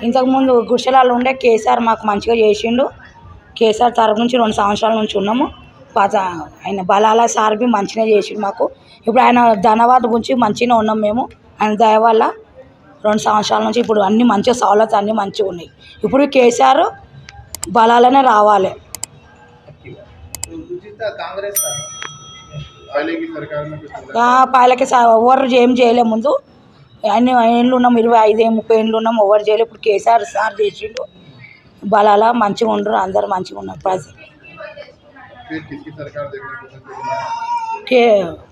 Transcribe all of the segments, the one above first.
ఇంతకు ముందు గుడిసెలలో ఉండే కేసీఆర్ మాకు మంచిగా చేసిండు. కేసీఆర్ తరపు నుంచి 2 సంవత్సరాల నుంచి ఉన్నాము. పాత ఆయన బలాల సార్బి మంచిగా చేసిండు మాకు. ఇప్పుడు ఆయన ధన్యవాదం గురించి మంచిగానే ఉన్నాం మేము. ఆయన దయ వల్ల 2 సంవత్సరాల నుంచి ఇప్పుడు అన్ని మంచిగా సౌలతులు అన్నీ మంచిగా ఉన్నాయి. ఇప్పుడు కేసీఆర్ బలాలనే రావాలి. పాలకి ఎవరు ఏం చేయలే. ముందు అన్ని ఏళ్ళు ఉన్నాం, 25-30 ఏళ్ళు ఉన్నాం, ఎవరు చేయలేదు. ఇప్పుడు కేసీఆర్ సార్ చేసిండు. బలాల మంచిగా ఉండరు, అందరు మంచిగా ఉన్నారు.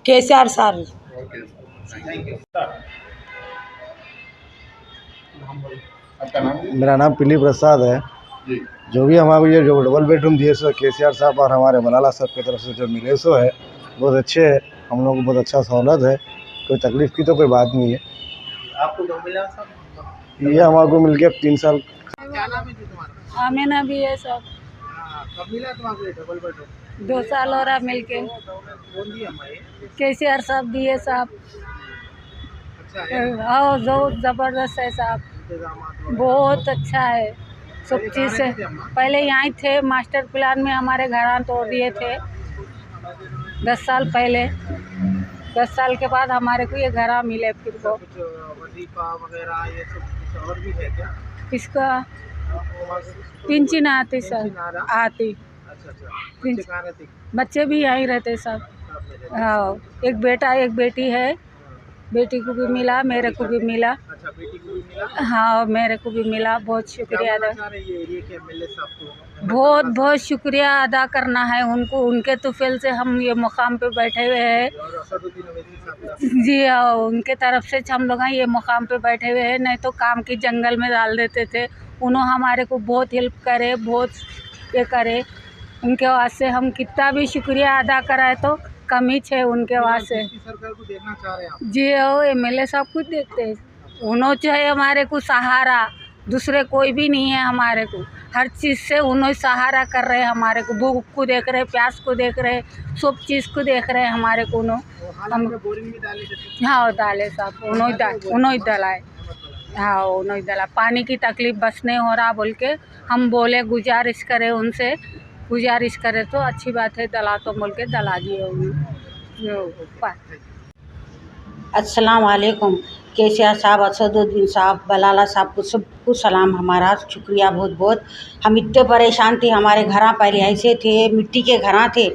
కేసీఆర్ సార్. मेरा नाम पिली प्रसाद है। जो भी हमारे ये जो डबल बेडरूम दिए सो केसीआर साहब और हमारे मलाला साहब की तरफ से जो मिले सो है बहुत अच्छे है। हम लोग को बहुत अच्छा सहूलत है, कोई तकलीफ़ की तो कोई बात नहीं है। आपको कब मिला सब? ये हमारे को मिल गया 3 साल। क्या नाम है तुम्हारा? आमीना भी है सब। कब मिला तुम्हारे डबल बेडरूम? 2 साल हो रहा मिलके। कौन दिया हमारे? केसीआर साहब दिए साहब। अच्छा है, हाँ बहुत ज़बरदस्त है साहब, इंतजामात बहुत अच्छा है सब चीज़ से। पहले यहाँ ही थे, मास्टर प्लान में हमारे घर तोड़ दिए थे 10 साल पहले। 10 साल के बाद हमारे को ये घर मिले फिर को। कुछ वजीफा वगैरह ये सब कुछ और भी है क्या? इसका पेंशन आती सर, आती। अच्छा अच्छा, बच्चे कहाँ रहते? बच्चे भी यहीं रहते सब। हाँ, एक बेटा एक बेटी है। बेटी को भी मिला, मेरे को भी मिला। अच्छा, बेटी को भी मिला? हाँ, मेरे को भी मिला। बहुत शुक्रिया अदा, ये एरिया के एमएलए साहब को बहुत बहुत शुक्रिया अदा करना है उनको। उनके तुफैल से हम ये मुकाम पे बैठे हुए हैं। और असदुद्दीन अवैसी साहब का जी हाँ, उनके तरफ से हम लोग ये मुकाम पे बैठे हुए हैं, नहीं तो काम की जंगल में डाल देते थे। उन्होंने हमारे को बहुत हेल्प करे, बहुत ये करे। उनके वास्ते हम कितना भी शुक्रिया अदा कराए तो कमी है उनके वास्ते। सरकार को देखना चाह रहे हैं आप? जी हो, एमएलए सब कुछ देखते हैं। उन्होंने चाहे हमारे को सहारा, दूसरे कोई भी नहीं है हमारे को। हर चीज़ से उन्होंने सहारा कर रहे हैं हमारे को। भूख को देख रहे, प्यास को देख रहे, सब चीज़ को देख रहे हैं हमारे को। हम बोरिंग भी डाले थे। हाँ डाले साहब, उन्होंने डलाए। हाँ उन्होंने डला। पानी की तकलीफ़ बस नहीं हो रहा बोल के हम बोले, गुजारिश करे उनसे, गुजारिश करे तो अच्छी बात है, डला तो बोल के डला दिए उन्होंने। अस्सलाम वालेकुम। केसीआर साहब, असदुद्दीन साहब, बलाला साहब को सबको सलाम, हमारा शुक्रिया बहुत बहुत। हम इतने परेशान थे, हमारे घर पहले ऐसे थे, मिट्टी के घर थे,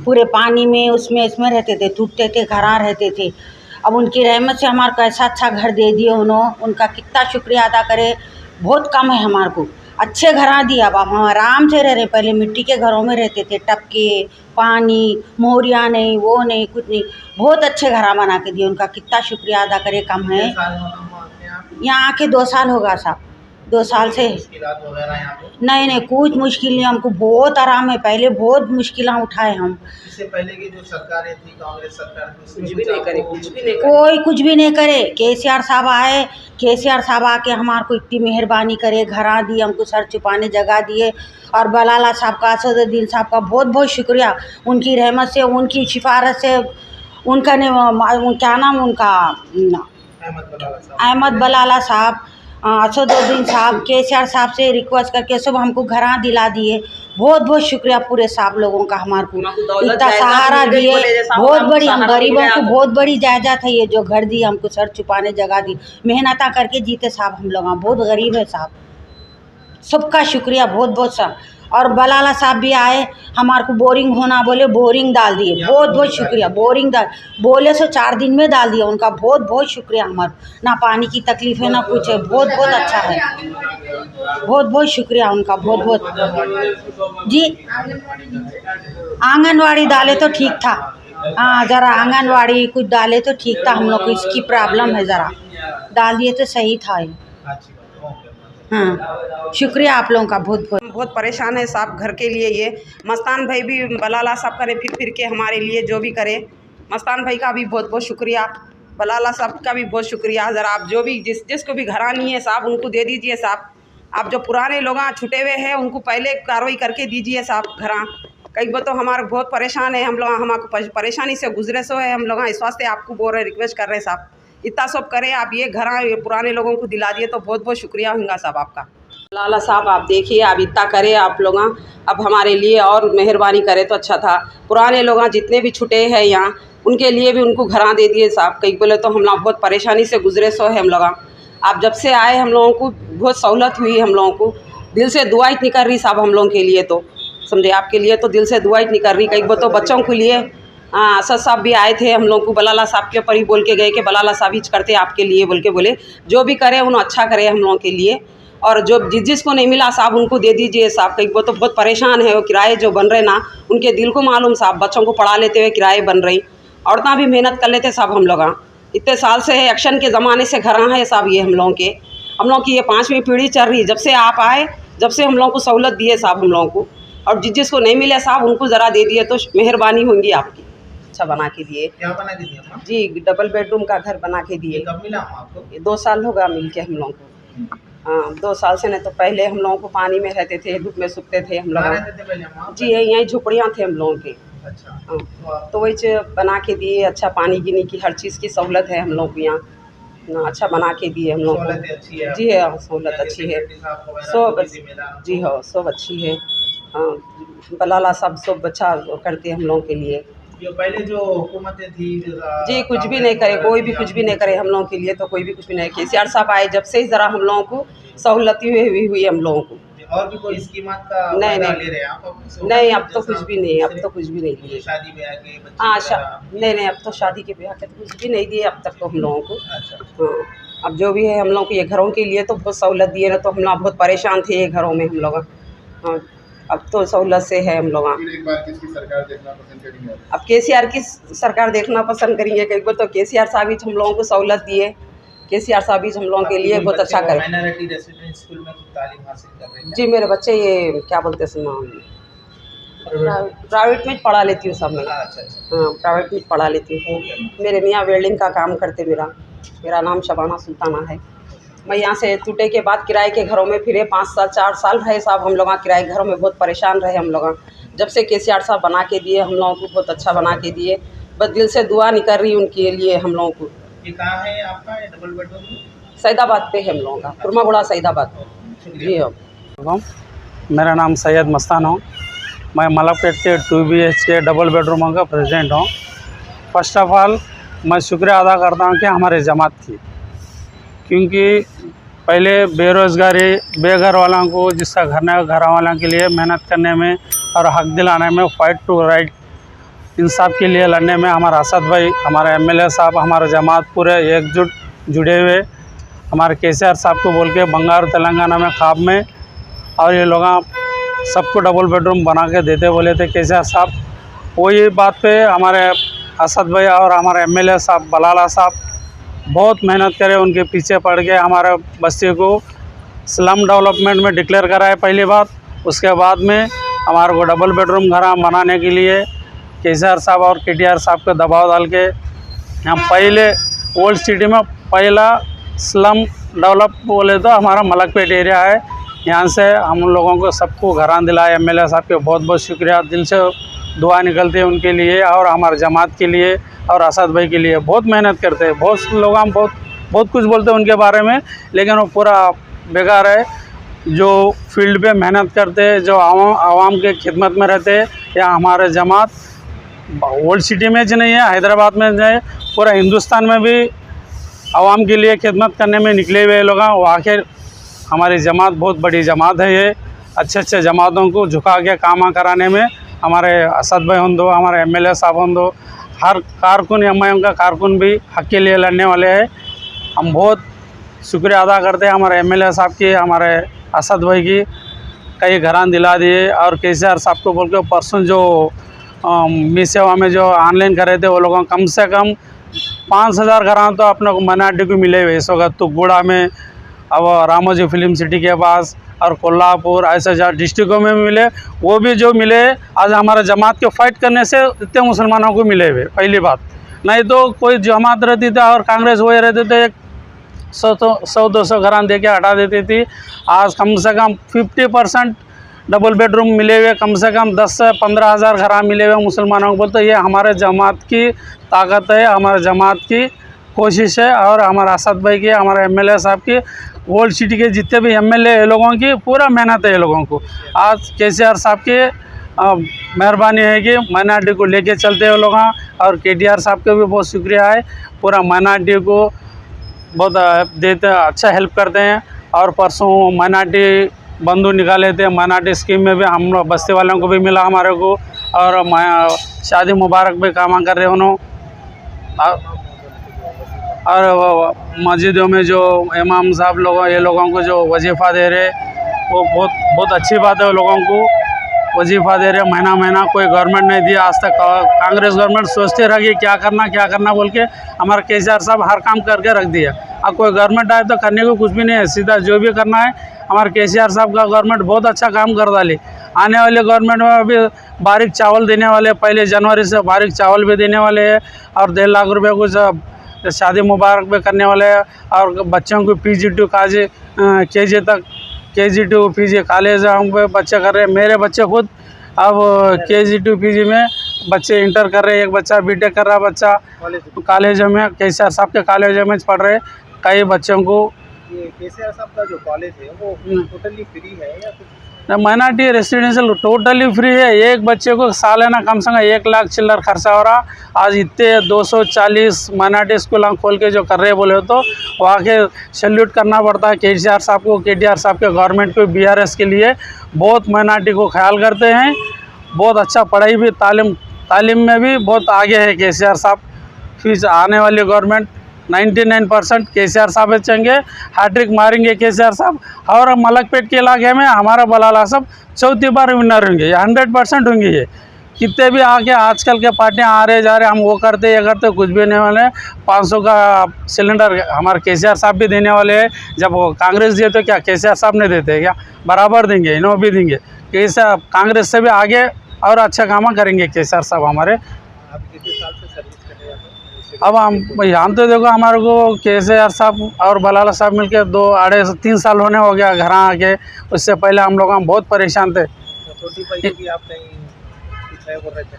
पूरे पानी में उसमें इसमें रहते थे, टूटते थे, घर रहते थे। अब उनकी रहमत से हमारे को ऐसा अच्छा घर दे दिए उन्होंने, उनका कितना शुक्रिया अदा करे, बहुत कम है हमारे को। अच्छे घर दिए, अब हम आराम से रह रहे। पहले मिट्टी के घरों में रहते थे, टपके पानी, मोहरिया नहीं, वो नहीं, कुछ नहीं। बहुत अच्छे घर बना के दिए, उनका कितना शुक्रिया अदा करे, कम है। यहाँ आके 2 साल होगा साहब, 2 साल से नहीं कुछ मुश्किल नहीं, हमको बहुत आराम है। पहले बहुत मुश्किलें उठाए हम। इससे पहले की जो सरकारें थी, कांग्रेस सरकार, कुछ भी नहीं करे, कोई कुछ भी नहीं करे। केसीआर साहब आए, केसीआर साहब आके हमारे को इतनी मेहरबानी करे, घर दिए, हमको सर छुपाने जगह दिए। और बलाला साहब का, असदुद्दीन साहब का बहुत बहुत शुक्रिया। उनकी रहमत से, उनकी सिफारत से, उनका क्या नाम उनका, अहमद बलाला साहब, असदुद्दीन साहब, केसीआर साहब से रिक्वेस्ट करके सब हमको घर दिला दिए। बहुत बहुत शुक्रिया पूरे साहब लोगों का, हमारे को इतना सहारा दिए। बहुत बड़ी, हम गरीबों को बहुत बड़ी जायदाद है ये जो घर दी हमको, सर छुपाने जगह दी। मेहनत करके जीते साहब हम लोग, बहुत गरीब है साहब। सबका शुक्रिया बहुत बहुत सा। और बलाला साहब भी आए, हमारे को बोरिंग होना बोले, बोरिंग डाल दिए। बहुत बहुत शुक्रिया। बोरिंग डाल बोले सो 4 दिन में डाल दिया, उनका बहुत बहुत शुक्रिया। हमारे ना पानी की तकलीफ़ है ना कुछ है, बहुत बहुत अच्छा है। बहुत बहुत शुक्रिया उनका, बहुत बहुत जी। आंगनवाड़ी डाले तो ठीक था, हाँ ज़रा आंगनवाड़ी कुछ डाले तो ठीक था। हम लोग को इसकी प्रॉब्लम है, ज़रा डाल दिए तो सही था ये। हाँ शुक्रिया आप लोगों का बहुत बहुत। बहुत परेशान है साहब घर के लिए। ये मस्तान भाई भी बलाला साहब करे फिर के हमारे लिए जो भी करे। मस्तान भाई का भी बहुत बहुत शुक्रिया, बलाला साहब का भी बहुत शुक्रिया। ज़रा आप जो भी जिसको भी घर नहीं है साहब, उनको दे दीजिए साहब। आप जो पुराने लोग छुटे हुए हैं उनको पहले कार्रवाई करके दीजिए साहब घर। कई बार तो हमारे बहुत परेशान है हम लोग, हमारे परेशानी से गुजरे सो है हम लोग, इस वास्ते आपको बोल रहे, रिक्वेस्ट कर रहे हैं साहब इतना सब करे आप, ये घर पुराने लोगों को दिला दिए तो बहुत बहुत शुक्रिया होगा साहब आपका। लाला साहब आप देखिए, आप इतना करे आप लोग, अब हमारे लिए और मेहरबानी करे तो अच्छा था। पुराने लोग जितने भी छुटे हैं यहाँ, उनके लिए भी उनको घरा दे दिए साहब। कई बोले तो हम लोग बहुत परेशानी से गुजरे सो है हम लोग। आप जब से आए हम लोगों को बहुत सहूलत हुई, हम लोगों को दिल से दुआ इतनी कर रही साहब हम लोगों के लिए, तो समझे आपके लिए तो दिल से दुआ इतनी कर रही। कई बार तो बच्चों के लिए असद साहब भी आए थे हम लोग को, बलाला साहब के ऊपर ही बोल के गए कि बलाला साहब ही करते आपके लिए बोल के बोले, जो भी करे उन्हें अच्छा करे हम लोगों के लिए। और जो जिसको नहीं मिला साहब उनको दे दीजिए साहब। कई वो तो बहुत परेशान है, वो किराए जो बन रहे ना, उनके दिल को मालूम साहब, बच्चों को पढ़ा लेते हुए किराए बन रही। औरतें भी मेहनत कर लेते साहब हम लोग, इतने साल से एक्शन के ज़माने से घर है साहब। ये हम लोगों की ये 5वीं पीढ़ी चल रही, जब से आप आए जब से हम लोगों को सहूलत दिए साहब हम लोगों को। और जिसको नहीं मिले साहब उनको ज़रा दे दिए तो मेहरबानी होंगी आपकी। अच्छा बना के दिए। क्या बना के दिया अम्मा? जी डबल बेडरूम का घर बना के दिए। ये कब मिला अम्मा आपको? ये 2 साल होगा मिल के हम लोगों को। हाँ 2 साल से, नहीं तो पहले हम लोगों को पानी में रहते थे, धूप में सूखते थे हम कहाँ लोग। रहते थे पहले अम्मा? जी यहीं झुपड़ियाँ थे हम लोगों के। अच्छा। हाँ, तो वही बना के दिए। अच्छा पानी गिनी की हर चीज़ की सहूलत है हम लोग को यहाँ, अच्छा बना के दिए हम लोग को। सहूलतें अच्छी है। जी हाँ सहूलत अच्छी है, सब जी हाँ सब अच्छी है। हाँ बलाला सब सब अच्छा करते हैं हम लोगों के लिए। जो पहले जो हुकूमतें थी जी कुछ भी नहीं करे, कोई भी कुछ भी नहीं करे हम लोगों के लिए, तो कोई भी कुछ भी नहीं। केसीआर साहब आए जब से ही ज़रा हम लोगों को सहूलती हुई हम लोगों को। और भी कोई स्कीमात का नहीं फायदा नहीं ले रहे हैं आप? नहीं अब तो कुछ भी नहीं, अब तो कुछ भी नहीं दिए। शादी ब्याह के बच्चे हाँ वगैरह? नहीं अब तो शादी के ब्याह के तो कुछ भी नहीं दिए अब तक तो हम लोगों को। अच्छा। हाँ अब जो भी है हम लोग को ये घरों के लिए तो बहुत सहूलत दिए ना, तो हम लोग बहुत परेशान थे ये घरों में हम लोग। हाँ अब तो सहूलत से है हम लोग। एक बार किसकी सरकार देखना पसंद करेंगे? अब केसीआर की सरकार देखना पसंद करेंगे। कई बार तो केसीआर साहब ही हम लोगों को सहूलत दिए, केसीआर साहब ही हम लोगों के लिए बहुत अच्छा करे। माइनॉरिटी रेसिडेंशियल स्कूल में तालीम हासिल कर रहे हैं? जी मेरे बच्चे ये क्या बोलते हैं प्राइवेट में पढ़ा लेती हूँ सब मैं। अच्छा। हाँ प्राइवेट में पढ़ा लेती हूँ। मेरे मियाँ वेल्डिंग का काम करते। मेरा नाम शबाना सुल्ताना है। मैं यहाँ से टूटे के बाद किराए के घरों में फिरे 5 साल 4 साल रहे साहब हम लोग। किराए घरों में बहुत परेशान रहे हम लोग। जब से केसीआर साहब बना के दिए हम लोगों को, बहुत अच्छा बना के दिए। बस दिल से दुआ नहीं कर रही उनके लिए हम लोगों को। ये कहाँ है आपका ये डबल बेडरूम? सैदाबाद पे है हम लोगों का, कुरमागुड़ा सैदाबाद। जी हाँ मेरा नाम सैयद मस्तान हूँ। मैं मलकपेट के 2 BHK डबल बेडरूम का प्रेसिडेंट हूँ। फर्स्ट ऑफ ऑल मैं शुक्रिया अदा करता हूँ कि हमारे जमात की, क्योंकि पहले बेरोज़गारी बेघर वालों को जिसका घर वालों के लिए मेहनत करने में और हक दिलाने में, फाइट टू राइट इंसाफ के लिए लड़ने में हमारा असद भाई, हमारे MLA साहब, हमारे जमात पूरे एकजुट जुड़े हुए। हमारे केसीआर साहब को बोल के बंगाल तेलंगाना में ख्वाब में, और ये लोग सबको डबल बेडरूम बना के देते बोले थे केसीआर साहब। वही बात पे हमारे असद भाई और हमारे MLA साहब बलाला साहब बहुत मेहनत करे, उनके पीछे पड़ के हमारे बस्ती को स्लम डेवलपमेंट में डिक्लेयर कराए पहली बात। उसके बाद में हमारे को डबल बेडरूम घर बनाने के लिए केसीआर साहब और KTR साहब को दबाव डाल के हम पहले ओल्ड सिटी में पहला स्लम डेवलप बोले तो हमारा मलकपेट एरिया है। यहाँ से हम लोगों को सबको घरान दिलाए। MLA साहब के बहुत बहुत शुक्रिया, दिल से दुआ निकलती है उनके लिए और हमारे जमात के लिए और असद भाई के लिए। बहुत मेहनत करते हैं। बहुत लोग हम बहुत कुछ बोलते हैं उनके बारे में, लेकिन वो पूरा बेकार है। जो फील्ड पे मेहनत करते हैं, जो आवाम के खिदमत में रहते हैं, या हमारे जमात ओल्ड सिटी में ज नहीं है, हैदराबाद में नहीं, पूरा हिंदुस्तान में भी आवाम के लिए खिदमत करने में निकले हुए लोग हैं। वो आखिर हमारी जमात बहुत बड़ी जमात है। ये अच्छे जमातों को झुका के काम कराने में हमारे असद भाई हों दो, हमारे MLA साहब हों दो, हर कारकुन MIM का कारकुन भी हक के लिए लड़ने वाले हैं। हम बहुत शुक्रिया अदा करते हैं हमारे MLA साहब की, हमारे असद भाई की, कई घरान दिला दिए। और केसीआर साहब को बोल के परसों जो मी सेवा में जो ऑनलाइन कर रहे थे, वो लोगों कम से कम 5000 घरान तो अपने को माइनॉरिटी को मिले हुए इस वक्त। तुगुड़ा में, अब रामोजी फिल्म सिटी के पास, और कोल्हापुर, ऐसे जहाँ डिस्ट्रिक्टों में मिले, वो भी जो मिले आज हमारे जमात के फाइट करने से इतने मुसलमानों को मिले हुए। पहली बात, नहीं तो कोई जमात रहती थी और कांग्रेस वही रहते थे, 100-200 घरान दे के हटा देती थी। आज कम से कम 50% डबल बेडरूम मिले हुए, कम से कम 10 से 15 हज़ार घरान मिले हुए मुसलमानों को। बोलते ये हमारे जमात की ताकत है, हमारे जमात की कोशिश है। और हमारा असद भाई की, हमारे एमएलए साहब की, ओल्ड सिटी के जितने भी एमएलए ये लोगों की पूरा मेहनत है ये लोगों को। आज केसीआर साहब की मेहरबानी है कि माइनॉरिटी को लेके चलते हैं लोग। और केटीआर साहब का भी बहुत शुक्रिया है, पूरा माइनॉरिटी को बहुत देते, अच्छा हेल्प करते हैं। और परसों माइनॉरिटी बंधु निकाले थे, माइनॉरिटी स्कीम में भी हम लोग बस्ती वालों को भी मिला हमारे को। और शादी मुबारक भी काम कर रहे हैं उन्होंने। और मस्जिदों में जो इमाम साहब लोगों ये लोगों को जो वजीफ़ा दे रहे, वो बहुत अच्छी बात है। लोगों को वजीफ़ा दे रहे महीना महीना, कोई गवर्नमेंट नहीं दिया आज तक। कांग्रेस गवर्नमेंट सोचते रह गई क्या करना बोल के, हमारा केसीआर साहब हर काम करके रख दिया। अब कोई गवर्नमेंट आए तो करने को कुछ भी नहीं है, सीधा जो भी करना है हमारे केसीआर साहब का गवर्नमेंट बहुत अच्छा काम कर डाली। आने वाले गवर्नमेंट में अभी बारीक चावल देने वाले, पहले जनवरी से बारीक चावल भी देने वाले हैं। और 1.5 लाख रुपये कुछ शादी मुबारक भी करने वाले हैं। और बच्चों को PG to KG तक, KG to PG कॉलेज हम पे बच्चे कर रहे हैं। मेरे बच्चे खुद अब KG to PG में बच्चे इंटर कर रहे हैं। एक बच्चा BTech कर रहा बच्चा कॉलेज में, केसीआर साहब के कॉलेज में पढ़ रहे। कई बच्चों को ये केसीआर साहब का जो कॉलेज है वो टोटली फ्री है या कुछ? माइनॉरिटी रेसिडेंशियल टोटली फ्री है। एक बच्चे को सालाना कम से कम 1 लाख चिल्लर खर्चा हो रहा। आज इतने 240 माइनॉरिटी स्कूल खोल के जो कर रहे बोले तो वहाँ के सैल्यूट करना पड़ता है केसीआर साहब को, केटीआर साहब के गवर्नमेंट को, BRS के लिए बहुत माइनॉरिटी को ख्याल करते हैं। बहुत अच्छा पढ़ाई भी, तालीम में भी बहुत आगे है केसीआर साहब। फिर आने वाली गवर्नमेंट 99% केसीआर साहब बेचेंगे, हैट्रिक मारेंगे केसीआर साहब। और मलकपेट के इलाके में हमारा बलाला साहब 4थी बार विनर होंगे, ये 100% होंगे। ये कितने भी आके आजकल के पार्टियां आ रहे जा रहे, हम वो करते ये करते, कुछ भी नहीं वाले। 500 का सिलेंडर हमारे केसीआर साहब भी देने वाले हैं। जब वो कांग्रेस दिए तो क्या केसीआर साहब नहीं देते क्या? बराबर देंगे, इन्हों भी देंगे। केसीआर कांग्रेस से भी आगे और अच्छा काम करेंगे केसीआर साहब हमारे। आप कितने साल से सर्विस कर रहे हैं? अब हम यहाँ तो देखो हमारे को केसीआर साहब और बलाला साहब मिलके 2-3 साल होने हो गया घर आके। उससे पहले हम लोग बहुत परेशान थे। छोटी भाई भी आप कहीं कुछ है बोल रहे थे,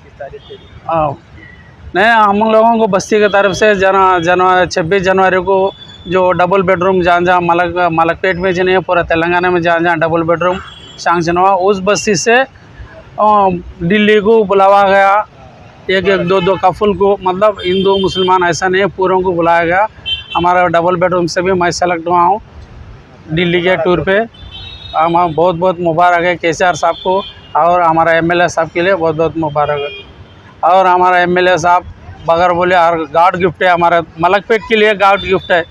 किस तारीख से? नहीं, हम लोगों को बस्ती की तरफ से 26 जनवरी को जो डबल बेडरूम जहाँ मलकपेट में जी नहीं, पूरा तेलंगाना में जहाँ डबल बेडरूम सैंक्शन हुआ, उस बस्ती से दिल्ली को बुलावा गया। 1-1, 2-2 कफल को, मतलब हिंदू मुसलमान ऐसा नहीं है, पूरों को बुलाया गया। हमारा डबल बेडरूम से भी मैं सेलेक्ट हुआ हूँ दिल्ली के टूर पे। हम बहुत बहुत मुबारक है केसीआर साहब को, और हमारा MLA साहब के लिए बहुत बहुत मुबारक है। और हमारा MLA साहब बगैर बोले और गॉड गिफ्ट है, हमारा मलकपेट के लिए गॉड गिफ्ट है।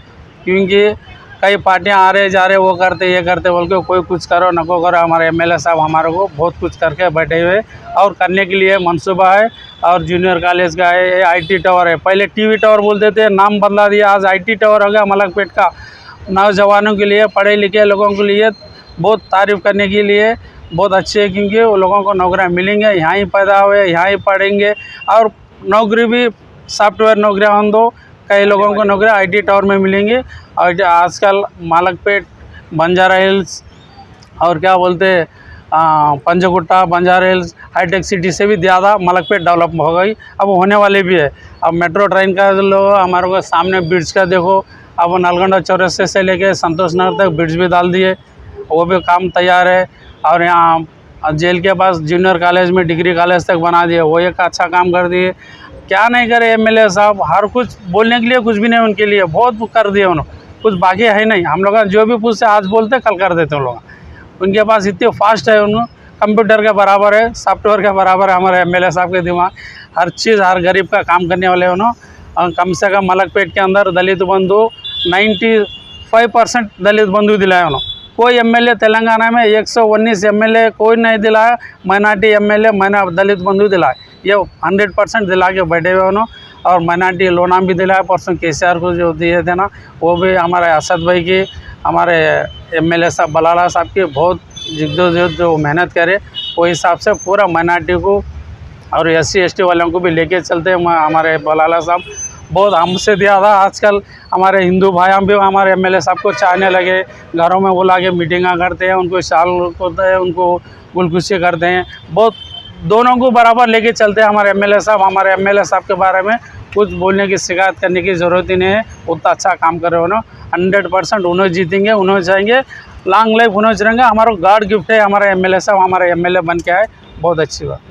क्योंकि कई पार्टियां आ रहे जा रहे, वो करते ये करते बोल के, कोई कुछ करो नको करो, हमारे MLA साहब हमारे को बहुत कुछ करके बैठे हुए और करने के लिए मंसूबा है। और जूनियर कॉलेज का है, IT टावर है, पहले TV टावर बोलते थे, नाम बदला दिया, आज IT टावर हो गया मलकपेट का। नौजवानों के लिए, पढ़े लिखे लोगों के लिए बहुत तारीफ़ करने के लिए बहुत अच्छे है। क्योंकि वो लोगों को नौकरियाँ मिलेंगे, यहाँ ही पैदा हुए, यहाँ ही पढ़ेंगे। और नौकरी भी सॉफ्टवेयर नौकरियाँ हों दो, कई लोगों को नौकरी IT टावर में मिलेंगी। और आजकल मलकपेट, बंजारा हिल्स और क्या बोलते हैं पंजगुट्टा, बंजारा हिल्स, हाईटेक सिटी से भी ज़्यादा मलकपेट डेवलप हो गई, अब होने वाली भी है। अब मेट्रो ट्रेन का लो, हमारे को सामने ब्रिज का देखो, अब नलगंडा चौरस्ते से लेके संतोष नगर तक ब्रिज भी डाल दिए, वो भी काम तैयार है। और यहाँ जेल के पास जूनियर कॉलेज में डिग्री कॉलेज तक बना दिए, वो एक अच्छा काम कर दिए। क्या नहीं करे MLA साहब, हर कुछ बोलने के लिए कुछ भी नहीं उनके लिए, बहुत कर दिए उन्होंने, कुछ बाकी है नहीं। हम लोग जो भी पूछते आज बोलते कल कर देते उन लोग, उनके पास इतने फास्ट है, उन कंप्यूटर के बराबर है, सॉफ्टवेयर के बराबर है हमारे MLA साहब के दिमाग। हर चीज़, हर गरीब का काम करने वाले उन्होंने। और कम से कम मलकपेट के अंदर दलित बंधु 95% दलित बंधु दिलाए उन्होंने। कोई MLA तेलंगाना में 119 MLA कोई नहीं दिलाया, माइनॉरिटी MLA मैंने दलित बंधु दिलाए, ये 100% दिला के बैठे हुए उन्होंने। और माइनॉरिटी लोना भी दिलाया, परसों KCR को जो दिए थे ना, वो भी हमारे असद भाई की, हमारे MLA साहब बलाला साहब की बहुत जिद्दोजहद जो मेहनत करे, वो हिसाब से पूरा माइनॉरिटी को और SC ST वालों को भी लेके चलते हैं। हमारे बलाला साहब बहुत हमसे ज़्यादा आजकल हमारे हिंदू भाइयों भी हमारे MLA साहब को चाहने लगे, घरों में बुला के मीटिंगा करते हैं, उनको शाल होता है, उनको गुलकुशी करते हैं, बहुत दोनों को बराबर लेके चलते हैं हमारे MLA साहब। हमारे MLA साहब के बारे में कुछ बोलने की शिकायत करने की ज़रूरत ही नहीं है। उतना अच्छा काम कर रहे हो ना, 100% उन्होंने जीतेंगे, उन्होंने जाएंगे, लॉन्ग लाइफ उन्होंने रहेंगे। हमारा गॉड गिफ्ट है, हमारा एमएलए साहब हमारा एमएलए बन के आए, बहुत अच्छी बात।